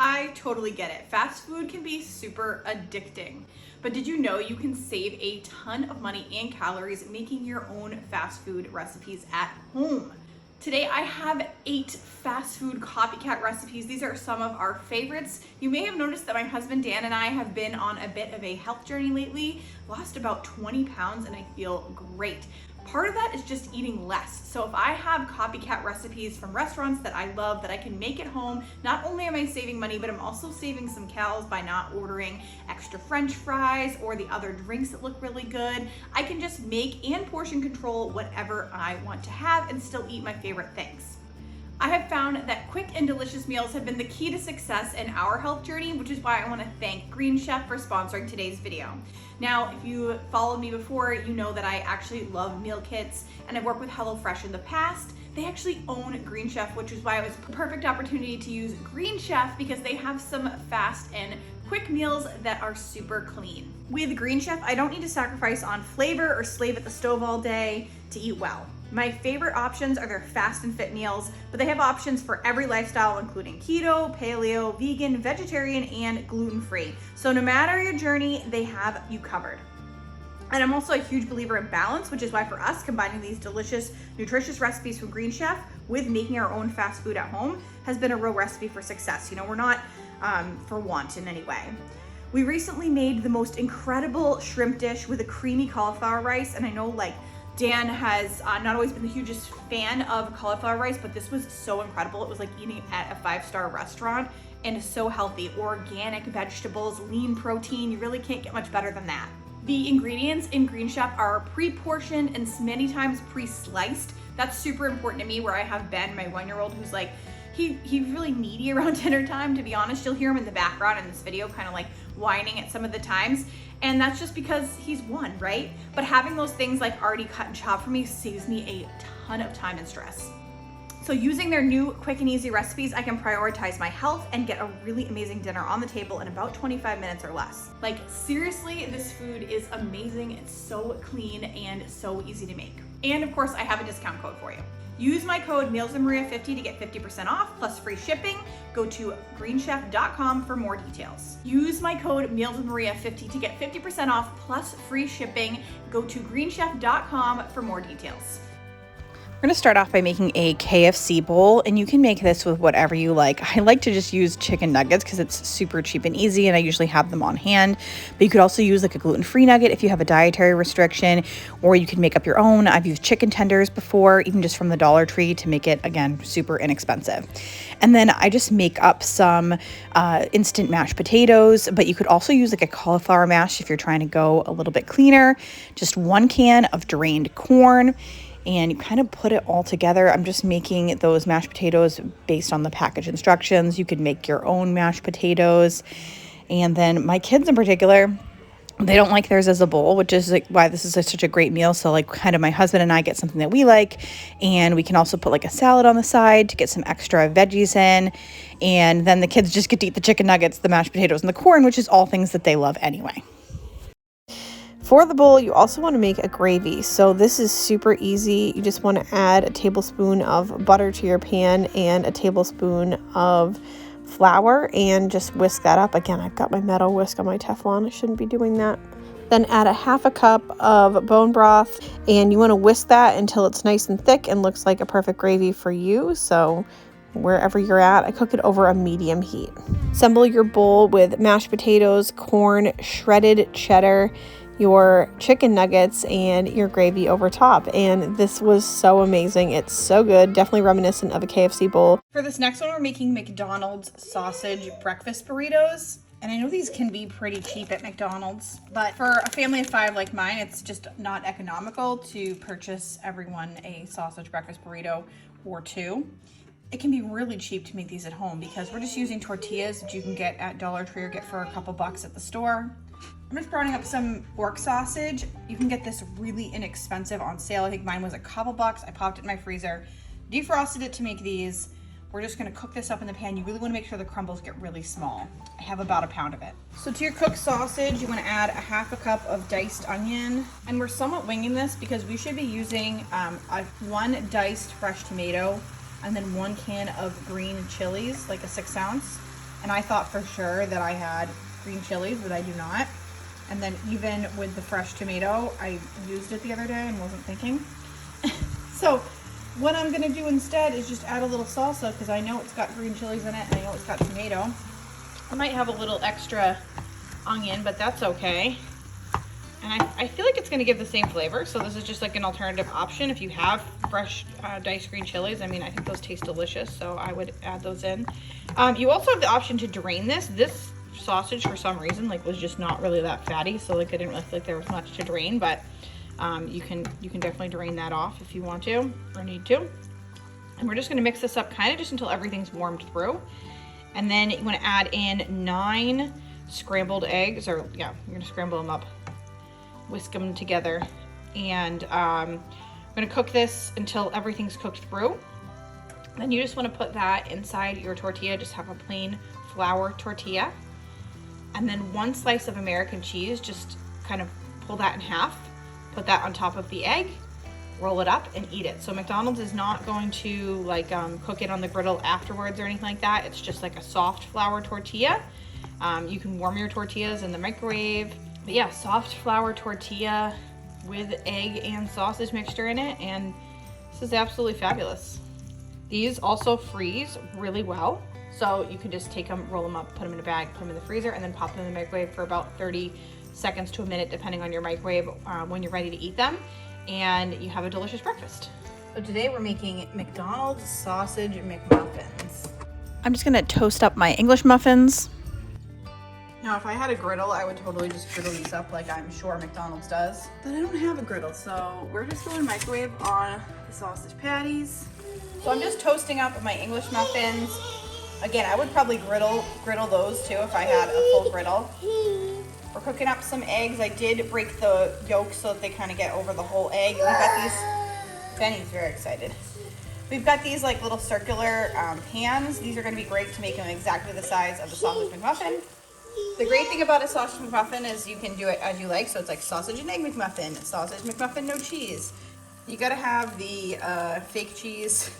I totally get it. Fast food can be super addicting. But did you know you can save a ton of money and calories making your own fast food recipes at home? Today I have 8 fast food copycat recipes. These are some of our favorites. You may have noticed that my husband Dan and I have been on a bit of a health journey lately. Lost about 20 pounds and I feel great. Part of that is just eating less. So if I have copycat recipes from restaurants that I love that I can make at home, not only am I saving money, but I'm also saving some calories by not ordering extra French fries or the other drinks that look really good. I can just make and portion control whatever I want to have and still eat my favorite things. I have found that quick and delicious meals have been the key to success in our health journey, which is why I want to thank Green Chef for sponsoring today's video. Now, if you followed me before, you know that I actually love meal kits and I've worked with HelloFresh in the past. They actually own Green Chef, which is why it was a perfect opportunity to use Green Chef because they have some fast and quick meals that are super clean. With Green Chef, I don't need to sacrifice on flavor or slave at the stove all day to eat well. My favorite options are their fast and fit meals, but they have options for every lifestyle, including keto, paleo, vegan, vegetarian, and gluten-free. So no matter your journey, they have you covered. And I'm also a huge believer in balance, which is why for us, combining these delicious, nutritious recipes from Green Chef with making our own fast food at home has been a real recipe for success. You know, we're not for want in any way. We recently made the most incredible shrimp dish with a creamy cauliflower rice, and I know Dan has not always been the hugest fan of cauliflower rice, but this was so incredible. It was like eating at a 5-star restaurant and so healthy. Organic vegetables, lean protein, you really can't get much better than that. The ingredients in Green Chef are pre-portioned and many times pre-sliced. That's super important to me, where I have Ben, my 1-year-old, who's like, he's really needy around dinner time, to be honest. You'll hear him in the background in this video kind of like whining at some of the times. And that's just because he's 1, right? But having those things like already cut and chopped for me saves me a ton of time and stress. So using their new quick and easy recipes, I can prioritize my health and get a really amazing dinner on the table in about 25 minutes or less. Like seriously, this food is amazing. It's so clean and so easy to make. And of course, I have a discount code for you. Use my code MealsWithMaria50 to get 50% off plus free shipping. Go to greenchef.com for more details. Use my code MealsWithMaria50 to get 50% off plus free shipping. Go to greenchef.com for more details. We're going to start off by making a KFC bowl, and you can make this with whatever you like. I like to just use chicken nuggets because it's super cheap and easy, and I usually have them on hand. But you could also use like a gluten-free nugget if you have a dietary restriction, or you can make up your own. I've used chicken tenders before, even just from the Dollar Tree, to make it, again, super inexpensive. And then I just make up some instant mashed potatoes, but you could also use like a cauliflower mash if you're trying to go a little bit cleaner. Just 1 can of drained corn. And you kind of put it all together. I'm just making those mashed potatoes based on the package instructions. You could make your own mashed potatoes. And then my kids in particular, they don't like theirs as a bowl, which is like why this is such a great meal. So like kind of my husband and I get something that we like, and we can also put like a salad on the side to get some extra veggies in. And then the kids just get to eat the chicken nuggets, the mashed potatoes, and the corn, which is all things that they love anyway. For the bowl, you also want to make a gravy. So this is super easy. You just want to add a tablespoon of butter to your pan and a tablespoon of flour and just whisk that up. Again, I've got my metal whisk on my Teflon. I shouldn't be doing that. Then add a 1/2 cup of bone broth, and you want to whisk that until it's nice and thick and looks like a perfect gravy for you. So wherever you're at, I cook it over a medium heat. Assemble your bowl with mashed potatoes, corn, shredded cheddar, your chicken nuggets, and your gravy over top. And this was so amazing. It's so good. Definitely reminiscent of a KFC bowl. For this next one, we're making McDonald's sausage breakfast burritos. And I know these can be pretty cheap at McDonald's, but for a family of 5 like mine, it's just not economical to purchase everyone a sausage breakfast burrito or 2. It can be really cheap to make these at home because we're just using tortillas that you can get at Dollar Tree or get for a couple bucks at the store. I'm just browning up some pork sausage. You can get this really inexpensive on sale. I think mine was a couple bucks. I popped it in my freezer, defrosted it to make these. We're just gonna cook this up in the pan. You really wanna make sure the crumbles get really small. I have about a pound of it. So to your cooked sausage, you wanna add a 1/2 cup of diced onion. And we're somewhat winging this because we should be using 1 diced fresh tomato and then 1 can of green chilies, like a 6 ounce. and I thought for sure that I had green chilies, but I do not. And then even with the fresh tomato, I used it the other day and wasn't thinking. So what I'm gonna do instead is just add a little salsa, because I know it's got green chilies in it, and I know it's got tomato. I might have a little extra onion, but that's okay. And I feel like it's gonna give the same flavor, so this is just like an alternative option. If you have fresh diced green chilies, I mean, I think those taste delicious, so I would add those in. You also have the option to drain this. This sausage, for some reason, like was just not really that fatty, so like I didn't really feel like there was much to drain, but you can definitely drain that off if you want to or need to. And we're just gonna mix this up kind of just until everything's warmed through. And then you wanna add in 9 scrambled eggs, or yeah, you're gonna scramble them up. Whisk them together, and I'm gonna cook this until everything's cooked through. Then you just want to put that inside your tortilla. Just have a plain flour tortilla, and then 1 slice of American cheese. Just kind of pull that in half, put that on top of the egg, roll it up, and eat it. So McDonald's is not going to like cook it on the griddle afterwards or anything like that. It's just like a soft flour tortilla. You can warm your tortillas in the microwave. But yeah, soft flour tortilla with egg and sausage mixture in it, and this is absolutely fabulous. These also freeze really well, so you can just take them, roll them up, put them in a bag, put them in the freezer, and then pop them in the microwave for about 30 seconds to a minute, depending on your microwave, when you're ready to eat them, and you have a delicious breakfast. So today we're making McDonald's sausage McMuffins. I'm just gonna toast up my English muffins. Now, if I had a griddle, I would totally just griddle these up like I'm sure McDonald's does. But I don't have a griddle, so we're just going to microwave on the sausage patties. So I'm just toasting up my English muffins. Again, I would probably griddle those too if I had a full griddle. We're cooking up some eggs. I did break the yolks so that they kind of get over the whole egg. We've got these, Benny's very excited. We've got these like little circular pans. These are going to be great to make them exactly the size of the sausage McMuffin. The great thing about a sausage McMuffin is you can do it as you like. So it's like sausage and egg McMuffin, sausage McMuffin no cheese. You gotta have the fake cheese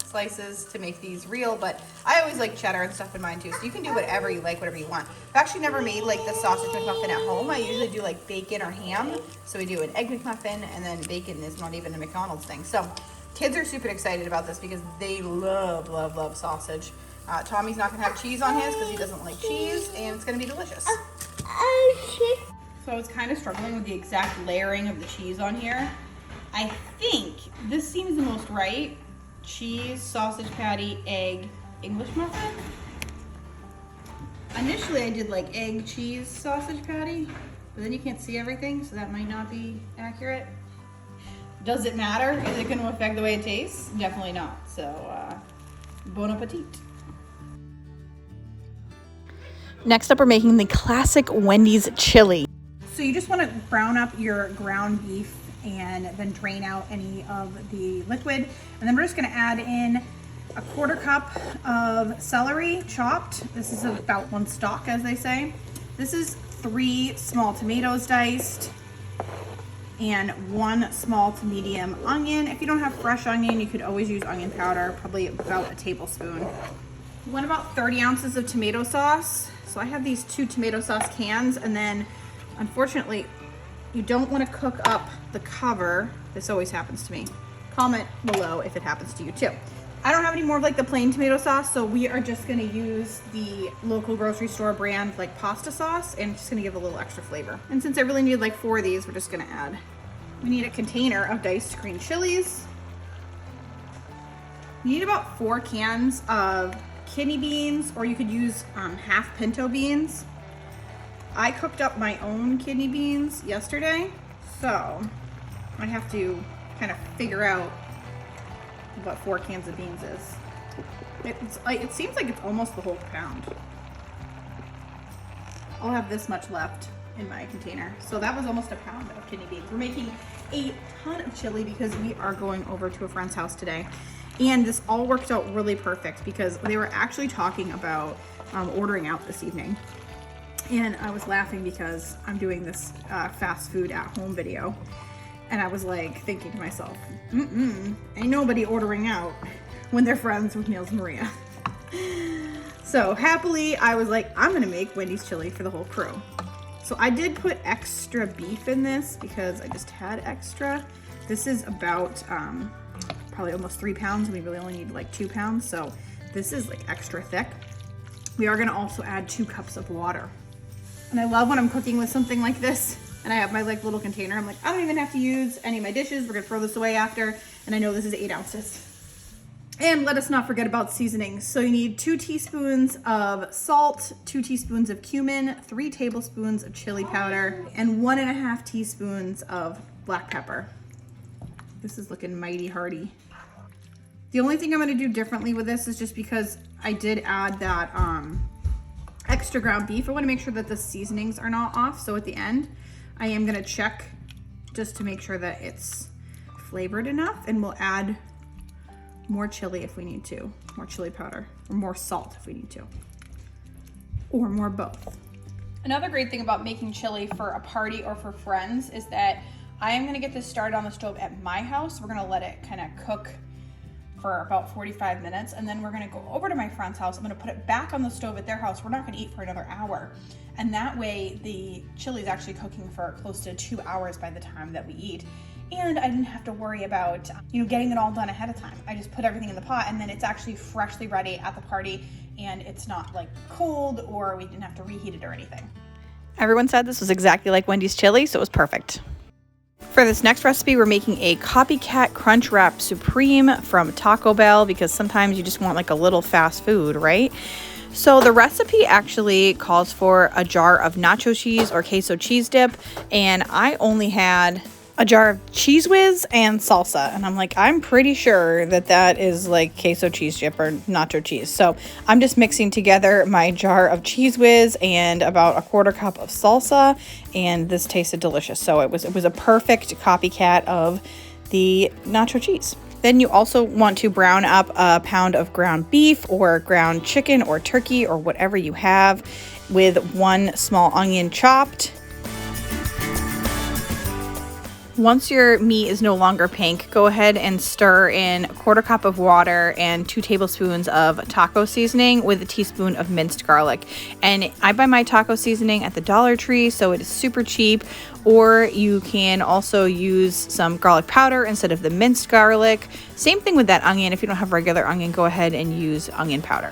slices to make these real, but I always like cheddar and stuff in mine too. So you can do whatever you like, whatever you want. I've actually never made like the sausage McMuffin at home. I usually do like bacon or ham. So we do an egg McMuffin, and then bacon is not even a McDonald's thing. So kids are super excited about this because they love, love, love sausage. Tommy's not gonna have cheese on his because he doesn't like cheese, and it's gonna be delicious. So I was kind of struggling with the exact layering of the cheese on here. I think this seems the most right. Cheese, sausage patty, egg, English muffin. Initially I did like egg, cheese, sausage patty, but then you can't see everything, so that might not be accurate. Does it matter? Is it gonna affect the way it tastes? Definitely not. So, bon appetit. Next up, we're making the classic Wendys Chili. So you just want to brown up your ground beef and then drain out any of the liquid. And then we're just going to add in a 1/4 cup of celery chopped. This is about 1 stalk, as they say. This is 3 small tomatoes diced and 1 small to medium onion. If you don't have fresh onion, you could always use onion powder, probably about a tablespoon. You want about 30 ounces of tomato sauce. So I have these 2 tomato sauce cans, and then unfortunately you don't want to cook up the cover. This always happens to me. Comment below if it happens to you too. I don't have any more of like the plain tomato sauce, so we are just going to use the local grocery store brand like pasta sauce, and it's just going to give a little extra flavor. And since I really need like 4 of these, we're just going to add. We need a container of diced green chilies. You need about 4 cans of kidney beans, or you could use half pinto beans. I cooked up my own kidney beans yesterday, so I have to kind of figure out what 4 cans of beans is. It seems like it's almost the whole pound. I'll have this much left in my container. So that was almost a pound of kidney beans. We're making a ton of chili because we are going over to a friend's house today. And this all worked out really perfect because they were actually talking about ordering out this evening. And I was laughing because I'm doing this fast food at home video. And I was like thinking to myself, ain't nobody ordering out when they're friends with Niels and Maria. So happily, I was like, I'm gonna make Wendys chili for the whole crew. So I did put extra beef in this because I just had extra. This is about probably almost 3 pounds. We really only need like 2 pounds. So this is like extra thick. We are gonna also add 2 cups of water. And I love when I'm cooking with something like this and I have my like little container. I'm like, I don't even have to use any of my dishes. We're gonna throw this away after. And I know this is 8 ounces. And let us not forget about seasonings. So you need 2 teaspoons of salt, 2 teaspoons of cumin, 3 tablespoons of chili powder, and 1.5 teaspoons of black pepper. This is looking mighty hearty. The only thing I'm gonna do differently with this is just because I did add that extra ground beef. I wanna make sure that the seasonings are not off. So at the end, I am gonna check just to make sure that it's flavored enough, and we'll add more chili if we need to, more chili powder, or more salt if we need to, or more both. Another great thing about making chili for a party or for friends is that I am gonna get this started on the stove at my house. We're gonna let it kind of cook for about 45 minutes, and then we're gonna go over to my friend's house. I'm gonna put it back on the stove at their house. We're not gonna eat for another hour. And that way the chili is actually cooking for close to 2 hours by the time that we eat. And I didn't have to worry about, getting it all done ahead of time. I just put everything in the pot, and then it's actually freshly ready at the party, and it's not like cold, or we didn't have to reheat it or anything. Everyone said this was exactly like Wendys chili, so it was perfect. For this next recipe, we're making a copycat Crunchwrap Supreme from Taco Bell, because sometimes you just want like a little fast food, right? So the recipe actually calls for a jar of nacho cheese or queso cheese dip, and I only had a jar of Cheese Whiz and salsa, and I'm like, I'm pretty sure that that is like queso cheese dip or nacho cheese. So I'm just mixing together my jar of Cheese Whiz and about 1/4 cup of salsa, and this tasted delicious. So it was a perfect copycat of the nacho cheese. Then you also want to brown up a pound of ground beef or ground chicken or turkey or whatever you have with 1 small onion chopped. Once your meat is no longer pink, go ahead and stir in 1/4 cup of water and 2 tablespoons of taco seasoning with a teaspoon of minced garlic. And I buy my taco seasoning at the Dollar Tree, so it is super cheap. Or you can also use some garlic powder instead of the minced garlic. Same thing with that onion. If you don't have regular onion, go ahead and use onion powder.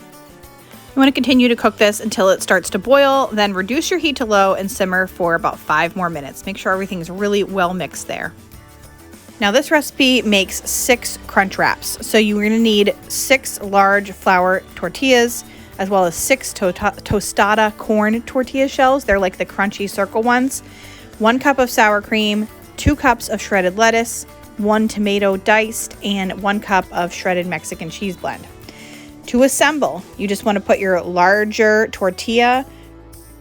You want to continue to cook this until it starts to boil, then reduce your heat to low and simmer for about 5 more minutes. Make sure everything is really well mixed there. Now this recipe makes 6 crunch wraps. So you're going to need 6 large flour tortillas, as well as 6 tostada corn tortilla shells. They're like the crunchy circle ones. 1 cup of sour cream, 2 cups of shredded lettuce, 1 tomato diced, and 1 cup of shredded Mexican cheese blend. To assemble, you just want to put your larger tortilla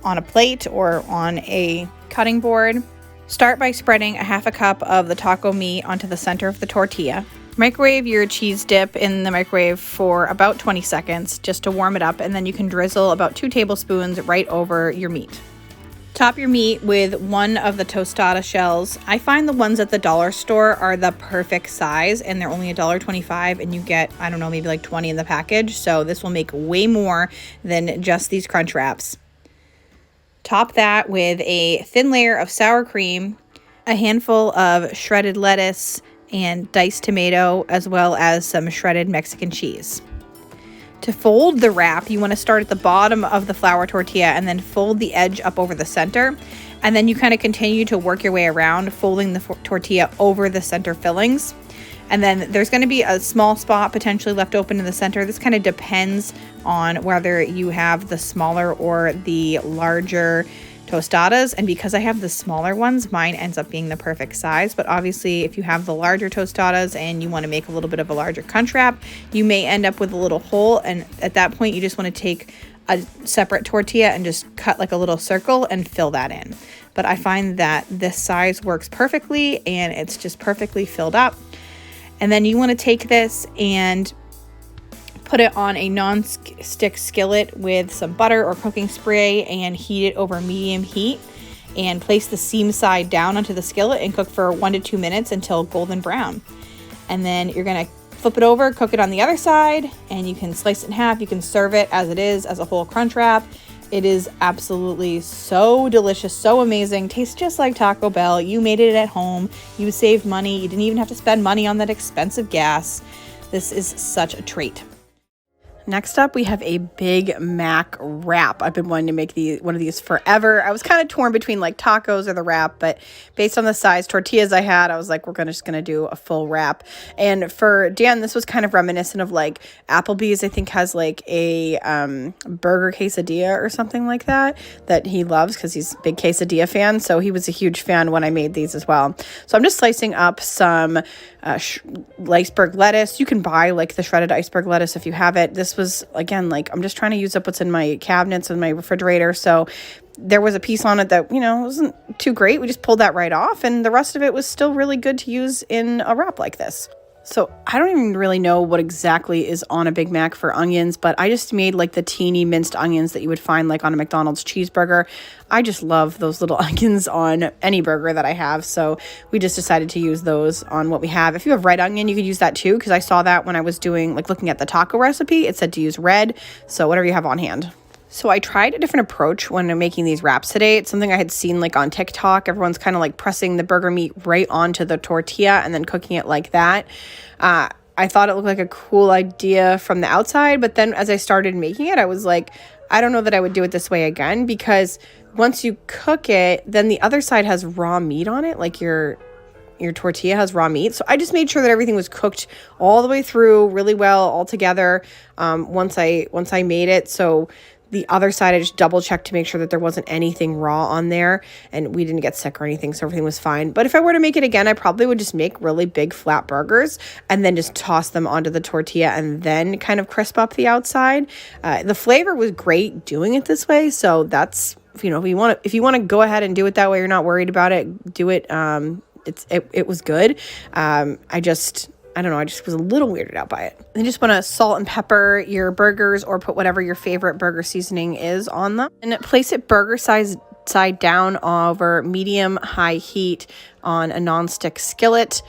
on a plate or on a cutting board. Start by spreading 1/2 cup of the taco meat onto the center of the tortilla. Microwave your cheese dip in the microwave for about 20 seconds just to warm it up, and then you can drizzle about 2 tablespoons right over your meat. Top your meat with 1 of the tostada shells. I find the ones at the dollar store are the perfect size, and they're only $1.25, and you get, I don't know, maybe like 20 in the package. So this will make way more than just these crunch wraps. Top that with a thin layer of sour cream, a handful of shredded lettuce and diced tomato, as well as some shredded Mexican cheese. To fold the wrap, you want to start at the bottom of the flour tortilla and then fold the edge up over the center. And then you kind of continue to work your way around, folding the tortilla over the center fillings. And then there's going to be a small spot potentially left open in the center. This kind of depends on whether you have the smaller or the larger tostadas, and because I have the smaller ones, mine ends up being the perfect size. But obviously, if you have the larger tostadas and you want to make a little bit of a larger crunch wrap, you may end up with a little hole, and at that point you just want to take a separate tortilla and just cut like a little circle and fill that in. But I find that this size works perfectly, and it's just perfectly filled up. And then you want to take this and put it on a non-stick skillet with some butter or cooking spray and heat it over medium heat, and place the seam side down onto the skillet and cook for 1 to 2 minutes until golden brown. And then you're going to Flip it over, cook it on the other side, and you can slice it in half. You can serve it as it is, as a whole Crunchwrap. It is absolutely so delicious, so amazing. Tastes just like Taco Bell. You made it at home. You saved money. You didn't even have to spend money on that expensive gas. This is such a treat. Next up, we have a Big Mac wrap. I've been wanting to make one of these forever. I was kind of torn between like tacos or the wrap, but based on the size tortillas I had, I was like, we're just going to do a full wrap. And for Dan, this was kind of reminiscent of like Applebee's, I think, has like a burger quesadilla or something like that he loves because he's a big quesadilla fan. So he was a huge fan when I made these as well. So I'm just slicing up some iceberg lettuce. You can buy like the shredded iceberg lettuce if you have it. This was, again, like I'm just trying to use up what's in my cabinets and my refrigerator. So there was a piece on it that, wasn't too great. We just pulled that right off, and the rest of it was still really good to use in a wrap like this. So I don't even really know what exactly is on a Big Mac for onions, but I just made like the teeny minced onions that you would find like on a McDonald's cheeseburger. I just love those little onions on any burger that I have. So we just decided to use those on what we have. If you have red onion, you could use that too, because I saw that when I was looking at the taco recipe, it said to use red. So whatever you have on hand. So I tried a different approach when I'm making these wraps today. It's something I had seen like on TikTok. Everyone's kind of like pressing the burger meat right onto the tortilla and then cooking it like that. I thought it looked like a cool idea from the outside, but then as I started making it, I was like, I don't know that I would do it this way again, because once you cook it, then the other side has raw meat on it, like your tortilla has raw meat. So I just made sure that everything was cooked all the way through really well all together once I made it. So the other side, I just double checked to make sure that there wasn't anything raw on there and we didn't get sick or anything, so everything was fine. But if I were to make it again, I probably would just make really big flat burgers and then just toss them onto the tortilla and then kind of crisp up the outside. The flavor was great doing it this way, so that's, if you want to go ahead and do it that way, you're not worried about it, do it. It was good. I don't know, I just was a little weirded out by it. You just want to salt and pepper your burgers or put whatever your favorite burger seasoning is on them. And place it burger side down over medium-high heat on a nonstick skillet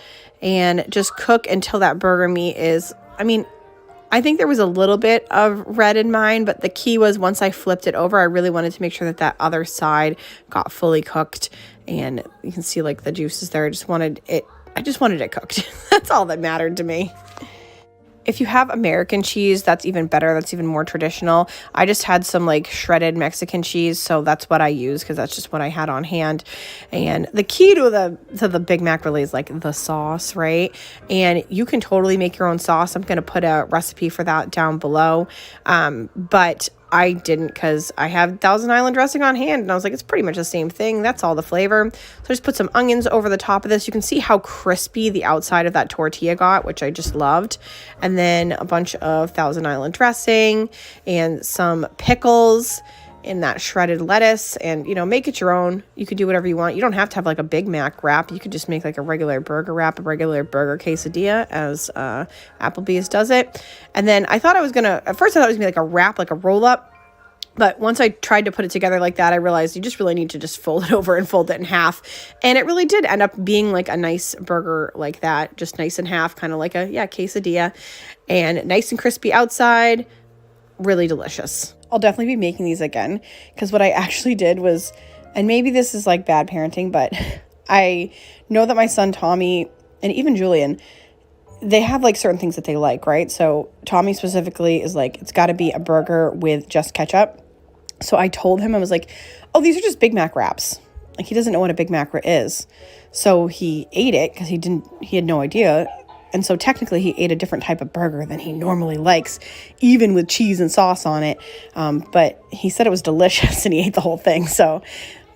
and just cook until that burger meat is, I think there was a little bit of red in mine, but the key was once I flipped it over, I really wanted to make sure that other side got fully cooked. And you can see like the juices there. I just wanted it cooked. That's all that mattered to me. If you have American cheese, that's even better. That's even more traditional. I just had some like shredded Mexican cheese, so that's what I use because that's just what I had on hand. And the key to the Big Mac really is like the sauce, right? And you can totally make your own sauce. I'm going to put a recipe for that down below. But I didn't because I have Thousand Island dressing on hand, and I was like, it's pretty much the same thing. That's all the flavor. So I just put some onions over the top of this. You can see how crispy the outside of that tortilla got, which I just loved. And then a bunch of Thousand Island dressing and some pickles in that shredded lettuce, and make it your own. You could do whatever you want. You don't have to have like a Big Mac wrap. You could just make like a regular burger wrap, a regular burger quesadilla as Applebee's does it. And then at first I thought it was gonna be like a wrap, like a roll up. But once I tried to put it together like that, I realized you just really need to just fold it over and fold it in half. And it really did end up being like a nice burger like that, just nice in half, kind of like a quesadilla, and nice and crispy outside, really delicious. I'll definitely be making these again because what I actually did was, and maybe this is like bad parenting, but I know that my son Tommy and even Julian, they have like certain things that they like, right? So Tommy specifically is like, it's got to be a burger with just ketchup. So I told him, I was like, oh, these are just Big Mac wraps. Like he doesn't know what a Big Mac is. So he ate it because he had no idea. And so technically he ate a different type of burger than he normally likes, even with cheese and sauce on it. But he said it was delicious and he ate the whole thing. So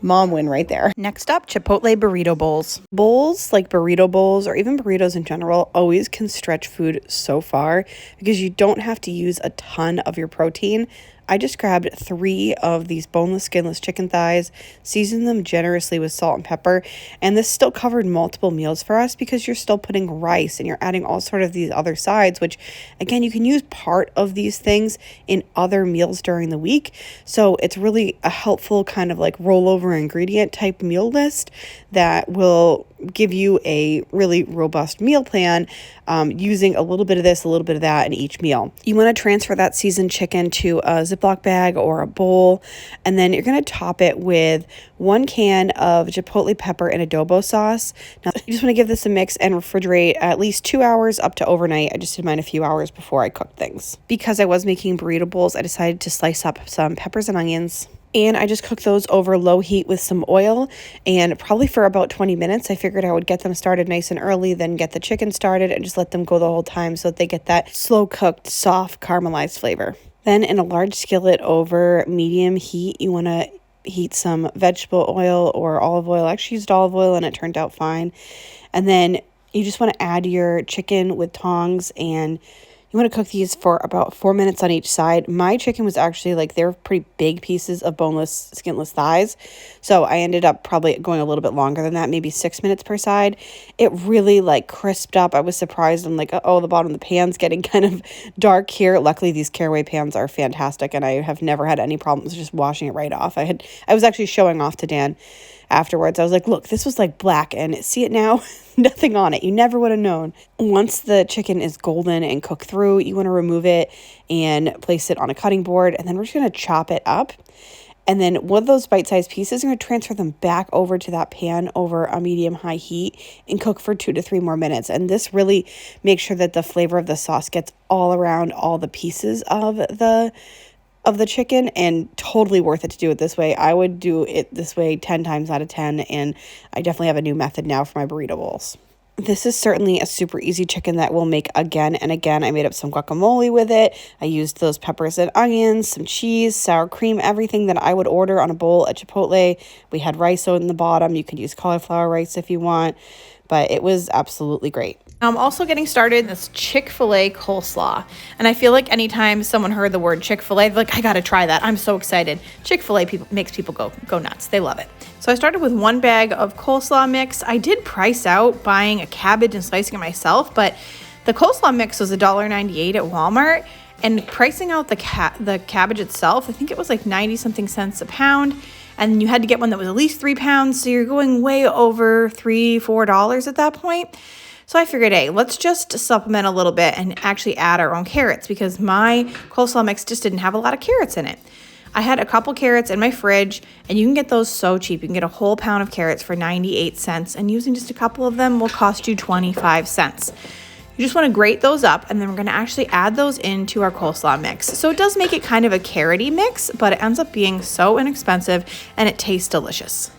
mom win right there. Next up, Chipotle burrito bowls. Bowls like burrito bowls or even burritos in general always can stretch food so far because you don't have to use a ton of your protein. I just grabbed 3 of these boneless, skinless chicken thighs, seasoned them generously with salt and pepper, and this still covered multiple meals for us because you're still putting rice and you're adding all sort of these other sides, which, again, you can use part of these things in other meals during the week. So it's really a helpful kind of like rollover ingredient type meal list that will give you a really robust meal plan using a little bit of this, a little bit of that in each meal. You want to transfer that seasoned chicken to a Ziploc bag or a bowl, and then you're going to top it with 1 can of Chipotle pepper and adobo sauce. Now, you just want to give this a mix and refrigerate at least 2 hours up to overnight. I just did mine a few hours before I cooked things. Because I was making burrito bowls, I decided to slice up some peppers and onions. And I just cooked those over low heat with some oil, and probably for about 20 minutes. I figured I would get them started nice and early, then get the chicken started and just let them go the whole time so that they get that slow cooked, soft, caramelized flavor. Then in a large skillet over medium heat, you want to heat some vegetable oil or olive oil. I actually used olive oil and it turned out fine. And then you just want to add your chicken with tongs, and you want to cook these for about 4 minutes on each side. My chicken was actually they're pretty big pieces of boneless, skinless thighs. So I ended up probably going a little bit longer than that, maybe 6 minutes per side. It really crisped up. I was surprised. I'm like, oh, the bottom of the pan's getting kind of dark here. Luckily, these Caraway pans are fantastic, and I have never had any problems just washing it right off. I was actually showing off to Dan afterwards. I was like, look, this was black, and see it now? Nothing on it. You never would have known. Once the chicken is golden and cooked through, you want to remove it and place it on a cutting board, and then we're just going to chop it up. And then one of those bite-sized pieces, I'm going to transfer them back over to that pan over a medium-high heat and cook for 2 to 3 more minutes. And this really makes sure that the flavor of the sauce gets all around all the pieces of the chicken, and totally worth it to do it this way. I would do it this way 10 times out of 10, and I definitely have a new method now for my burrito bowls. This is certainly a super easy chicken that we'll make again and again. I made up some guacamole with it. I used those peppers and onions, some cheese, sour cream, everything that I would order on a bowl at Chipotle. We had rice in the bottom. You could use cauliflower rice if you want, but it was absolutely great. I'm also getting started in this ChickfilA Coleslaw. And I feel like anytime someone heard the word Chick-fil-A, they're like, I gotta try that. I'm so excited. Chick-fil-A makes people go nuts. They love it. So I started with 1 bag of coleslaw mix. I did price out buying a cabbage and slicing it myself, but the coleslaw mix was $1.98 at Walmart. And pricing out the cabbage itself, I think it was 90-something cents a pound. And you had to get one that was at least 3 pounds. So you're going way over $3, $4 at that point. So I figured, hey, let's just supplement a little bit and actually add our own carrots, because my coleslaw mix just didn't have a lot of carrots in it. I had a couple carrots in my fridge, and you can get those so cheap. You can get a whole pound of carrots for 98 cents, and using just a couple of them will cost you 25 cents. You just want to grate those up, and then we're going to actually add those into our coleslaw mix. So it does make it kind of a carroty mix, but it ends up being so inexpensive, and it tastes delicious.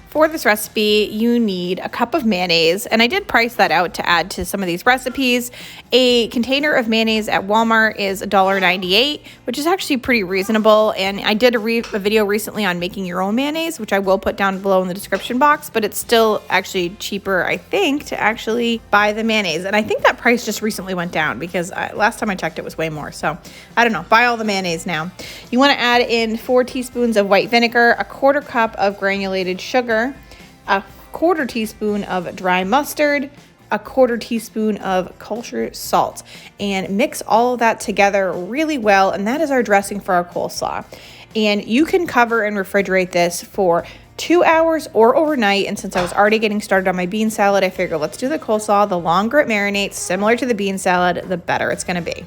For this recipe, you need a cup of mayonnaise, and I did price that out to add to some of these recipes. A container of mayonnaise at Walmart is $1.98, which is actually pretty reasonable, and I did a video recently on making your own mayonnaise, which I will put down below in the description box, but it's still actually cheaper, I think, to actually buy the mayonnaise, and I think that price just recently went down, because last time I checked it was way more, so I don't know, buy all the mayonnaise now. You want to add in 4 teaspoons of white vinegar, a 1/4 cup of granulated sugar, a 1/4 teaspoon of dry mustard, a 1/4 teaspoon of kosher salt, and mix all of that together really well. And that is our dressing for our coleslaw. And you can cover and refrigerate this for 2 hours or overnight. And since I was already getting started on my bean salad, I figured let's do the coleslaw. The longer it marinates, similar to the bean salad, the better it's going to be.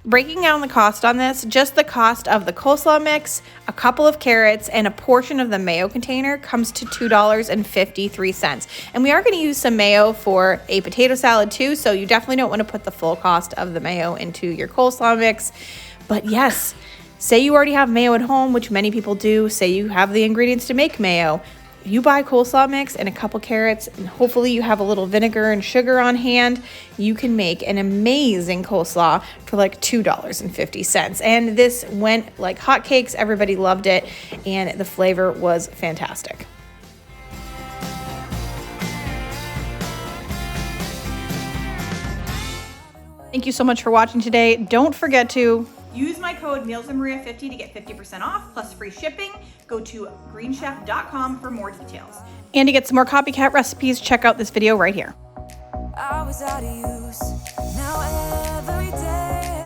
Breaking down the cost on this, just the cost of the coleslaw mix, a couple of carrots, and a portion of the mayo container comes to $2.53. And we are going to use some mayo for a potato salad too, so you definitely don't want to put the full cost of the mayo into your coleslaw mix. But yes, say you already have mayo at home, which many people do. Say you have the ingredients to make mayo. You buy coleslaw mix and a couple carrots, and hopefully you have a little vinegar and sugar on hand. You can make an amazing coleslaw for $2.50. And this went like hotcakes. Everybody loved it, and the flavor was fantastic. Thank you so much for watching today. Don't forget to use my code MealsandMaria50 to get 50% off plus free shipping. Go to greenchef.com for more details. And to get some more copycat recipes, check out this video right here. I was out of use. Now